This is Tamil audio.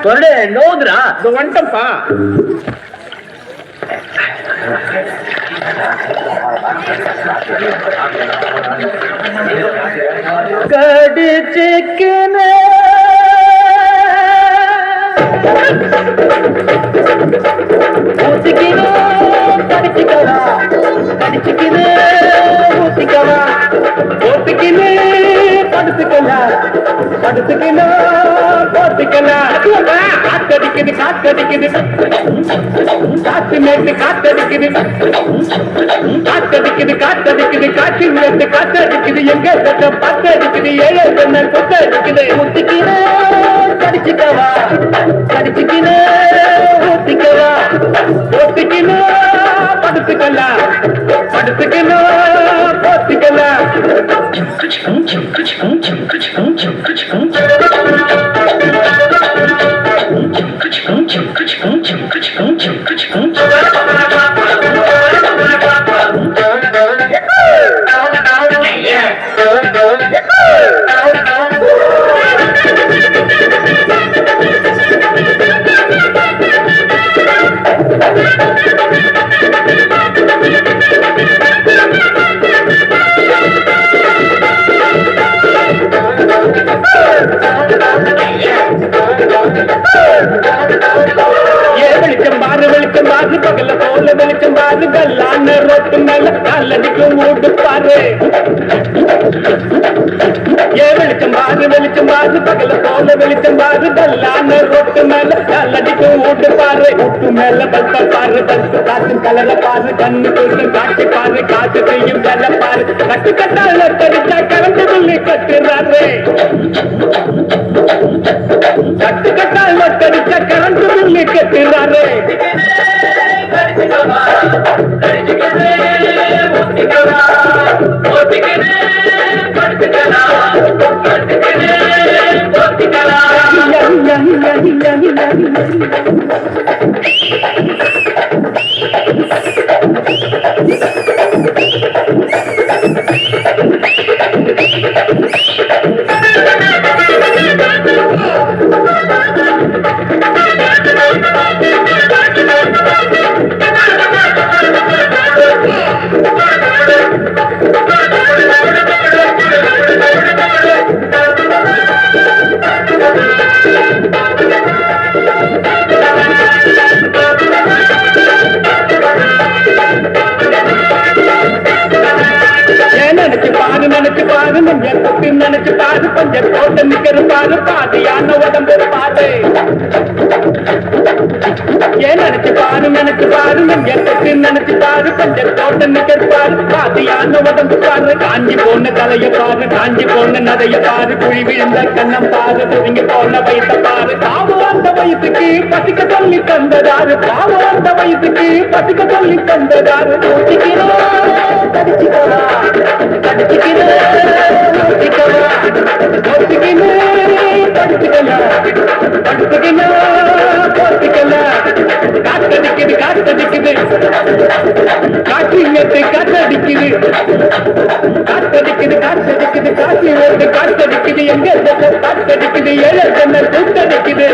தொரடு நோதுரா வந்துட்டப்பா. கடிச்சிக்கினே ஊத்திக்கினே கடிச்சிக்கவா, கடிச்சிக்கினே ஊத்திக்கவா, ஊத்திக்கினே படுத்துக்கலாம், படுத்துக்கினோ போத்திக்கலாம். காத்தடிக்குது காத்தடிக்குது காத்து மேட்டு காத்தடிக்குது, காத்தடிக்குது காத்தடிக்குது காற்று மேட்டு காத்தடிக்குது. எங்க சட்டம் பத்தடிக்குது, ஏழை சொன்ன கொத்தடிக்குது. ஊத்திக்கினே கடிச்சிக்கவா, கடிச்சிக்கினே ஊத்திக்கவா, ஊத்திக்கினோ படுத்துக்கலாம், படுத்துக்கினோ போத்திக்கலாம். வெளிச்சம் பாரு பகல போல வெளிச்சம் பாரு, கல்லான ரோட்டு மேல காலடிக்கும் மூடு பாரு. வெளிச்சம் பாரு வெளிச்சம் பாரு பகல போல வெளிச்சம் பாரு, கல்லான ரோட்டு மேல காலடிக்கும் மூடு பாரு. ஊட்டு மேல பல்ப பாரு, பல்பு காற்று கலர பாரு, கண்ணு கொடுத்து காட்சி பாரு, காற்று செய்யும் கல பாரு. கட்டு கட்டால தெரிச்சா கரண்டு சொல்லி கட்டுறாரு, கட்டு கட்டால தெரிச்சா கரண்டு சொல்லி கட்டுறாரு. நினைச்சு பாரு, கொஞ்சம் போட்டு நிக்கிற பாரு, பாதியான உடம்பு பாரு. ஏன் நினைச்சு பாரு நினைச்சு பாரு, நினைச்சு பாரு, கொஞ்சம் போட்டு நிக்கிற பாரு, பாதியான உடம்பு பாரு. காஞ்சி போன தலைய பாரு, காஞ்சி போன நதைய பாரு, குழி விழுந்த கண்ணம் பாரு, துருங்கி போன வயச பாரு. பாவம் அந்த வயசுக்கு பசிக்க சொல்லி தந்ததாரு, பாவம் அந்த வயசுக்கு பசிக்க சொல்லி தந்ததாரு. கடிச்சிக்கிறா கடிச்சிக்கிறா காத்தடிக்குது காத்தடிக்குது காற்று காத்தடிக்குது, காத்தடிக்குது காத்தடிக்குது காற்று காத்தடிக்குது. எங்க காத்தடிக்குது, ஏழை சொன்ன கூத்தடிக்குது.